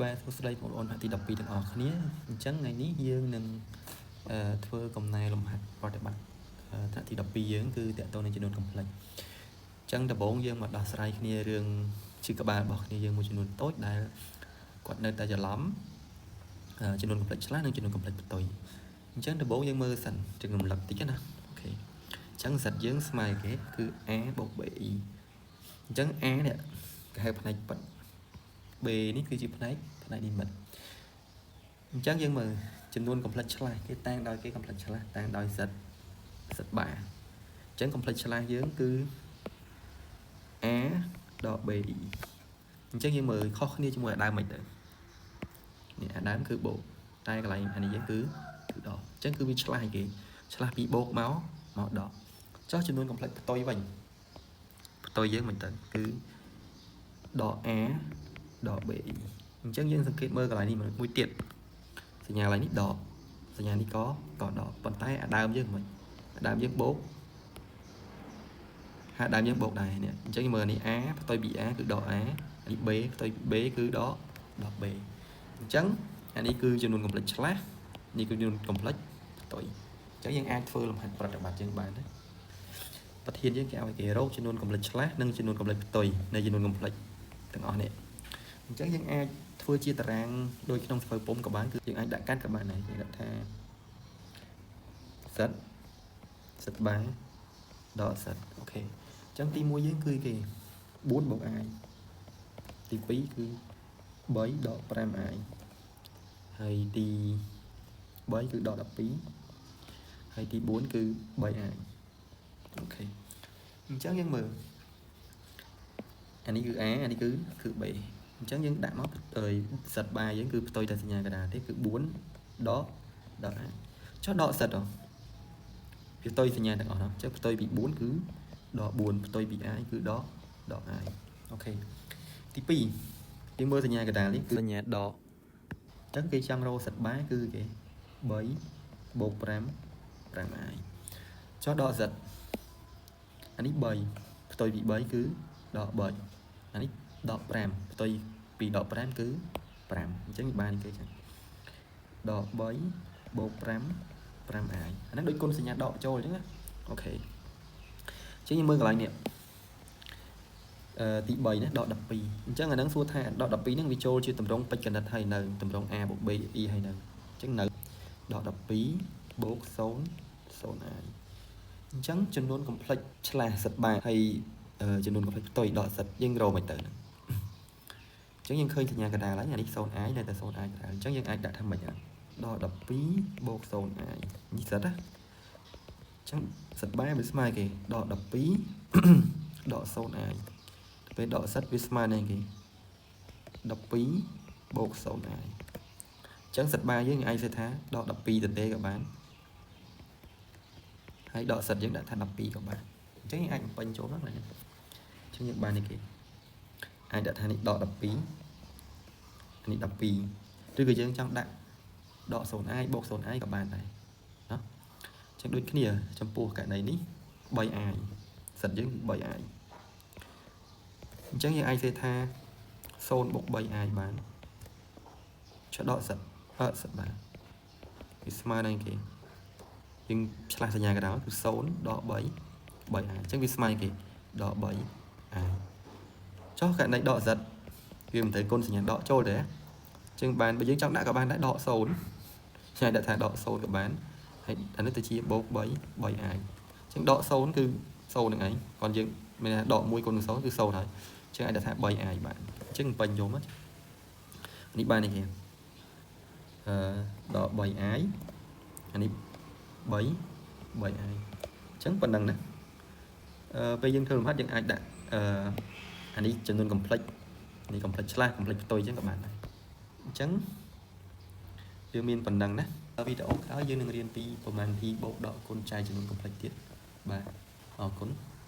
បាទសួស្តីបងប្អូនទី12ទាំងអស់គ្នាអញ្ចឹងថ្ងៃនេះយើងនឹងធ្វើកំណែលំហាត់ប្រតិបត្តិថ្នាក់ទី12យើងគឺតកតទៅនឹងចំនួនកំ plex អញ្ចឹងដំបូងយើងមកដោះស្រាយគ្នារឿងឈឺក្បាលរបស់គ្នាយើងមួយចំនួនតូចដែលគាត់នៅតែច្រឡំចំនួនកំ plex ឆ្លាស់និងចំនួនកំ plex ផ្ទុយអញ្ចឹងដំបូងយើងមើលសិនជារំលឹកតិចណាអូខេអញ្ចឹងសិតយើងស្មើគេគឺ a បូក be អញ្ចឹង a នេះគេហៅផ្នែកប៉ិត B នេះគឺជាផ្នែកនិមិត្តអញ្ចឹងយើងមើលចំនួនកំ plex ឆ្លាស់គេតាំងដោយគេកំ plex ឆ្លាស់តាំងដោយសិតបាអញ្ចឹងកំ plex ឆ្លាស់យើងគឺ A ដល់ B អញ្ចឹងយើងមើលខុសគ្នាជាមួយអាដើមមិនទៅនេះអាដើមគឺបូកតែកន្លែងអានេះយើងគឺដកអញ្ចឹងគឺវាឆ្លាស់គេឆ្លាស់ពីបូកមកដកចុះចំនួនកំ plex ផ្ទុយវិញផ្ទុយយើងមិនទៅគឺដក A ដល់ B អញ្ចឹងយើងសង្កេតមើលកន្លែងនេះមួយទៀតសញ្ញាកន្លែងនេះដកសញ្ញានេះក៏ដកប៉ុន្តែអាដើមយើងមិនអាដើមយើងបូកអាដើមយើងបូកដែរនេះអញ្ចឹងមើលនេះ A ផ្ទុយពី A គឺដក A នេះ B ផ្ទុយពី B គឺដក B អញ្ចឹងអានេះគឺចំនួនកំ plex ឆ្លាស់នេះគឺចំនួនកំ plex ផ្ទុយអញ្ចឹងយើងអាចធ្វើលំហាត់ប្រតិបត្តិយើងបានទេប្រធានយើងគេឲ្យគេរកចំនួនកំ plex ឆ្លាស់និងចំនួនកំ plex ផ្ទុយនៃចំនួនកំ plex ទាំងអស់នេះអញ្ចឹងយើងអាចធ្វើជាតារាងដូចក្នុងសភៅពុំក៏បានគឺយើងអាចដាក់កាត់ក៏បានដែរយើងដាក់ថាសិតបាដល់សិតអូខេអញ្ចឹងទី1យើងគឺគេ4បូក i ទី2គឺ3ដក 5i ហើយទី3គឺដក 12ហើយទី4គឺ 3i អូខេអញ្ចឹងយើងមើលអានេះគឺ a អានេះគឺ b អញ្ចឹងយើងដាក់មកសិតបាយើងគឺផ្ទុយតែសញ្ញាកណ្ដាលទេគឺ4ដក i ចុះដកសិតវាផ្ទុយសញ្ញាទាំងអស់ហ្នឹងអញ្ចឹងផ្ទុយពី4គឺដក4ផ្ទុយពី i គឺដក i អូខេទី2យើងមើលសញ្ញាកណ្ដាលនេះគឺសញ្ញាដកអញ្ចឹងគេចង់រកសិតបាគឺគេ3បូក5 5i ចុះដកសិតអានេះ3ផ្ទុយពី3គឺដក3អានេះដក5ផ្ទុយពីដក5គឺ5អញ្ចឹងបានគេចឹងដក3បូក5 5i អាហ្នឹងដូចគុណសញ្ញាដកចូលអញ្ចឹងណាអូខេអញ្ចឹងយើងមើលកន្លែងនេះទី3ណាដក12អញ្ចឹងអាហ្នឹងសួរថាដក12ហ្នឹងវាចូលជាតម្រងពេជ្រកណិតហើយនៅតម្រង a បូក b e ហើយនៅអញ្ចឹងនៅដក12បូក0 i អញ្ចឹងចំនួនកំ plex ឆ្លាស់សិតបាហើយចំនួនកំ plex ផ្ទុយដកសិតយើងរកមិនទៅហ្នឹងអញ្ចឹងយើងឃើញសញ្ញាកណ្ដាលហើយអានេះ 0i នៅតែ 0i កណ្ដាលអញ្ចឹងយើងអាចដាក់ថាម៉េចដក12បូក 0i នេះសិតណាអញ្ចឹងសិតបាវាស្មើគេដក12ដក 0i ពេលដកសិតវាស្មើនឹងគេ12បូក 0i អញ្ចឹងសិតបាយើងអាចសេថាដក12ទៅទេក៏បានហើយដកសិតយើងដាក់ថា12ក៏បានអញ្ចឹងយើងអាចបំពេញចូលហ្នឹងណាអញ្ចឹងយើងបាននេះគេអាចដាក់ថានេះដក12នេះ12ឬក៏យើងចង់ដាក់ដក 0i បូក 0i ក៏បានដែរណាអញ្ចឹងដូចគ្នាចំពោះករណីនេះ 3i សិតយើង 3i អញ្ចឹងយើងអាចសេថា0បូក 3i បានចុះដកសិតបានវាស្មើនឹងគេយើងឆ្លាស់សញ្ញាកណ្ដាលគឺ0ដក3 3i អញ្ចឹងវាស្មើគេដក 3i ចុះករណីដកសិតវាមិនត្រូវគុណសញ្ញាដកចូលទេអញ្ចឹងបានបើយើងចង់ដាក់ក៏បានដែរដក0ឆ្ងាយដាក់ថាដក0ក៏បានហើយអានេះទៅជាបូក 3i អញ្ចឹងដក0គឺ0នឹងឯងcònយើងមានថាដក1គុណនឹង0គឺ0ហើយអញ្ចឹងអាចដាក់ថា 3i បានអញ្ចឹងពេញយមនេះបាននេះគេដក 3i អានេះ3i អញ្ចឹងប៉ុណ្ណឹងណាពេលយើងធ្វើលំហាត់យើងអាចដាក់អានេះចំនួនកំ plex នេះកំ plex ឆ្លាស់កំ plex ផ្ទុយអញ្ចឹងក៏បានដែរអញ្ចឹងយើងមានប៉ុណ្ណឹងណាវីដេអូក្រោយយើងនឹងរៀនពីប្រមាណទីបូកដកគុណចែកចំនួនកំ plex ទៀតបាទអរគុណ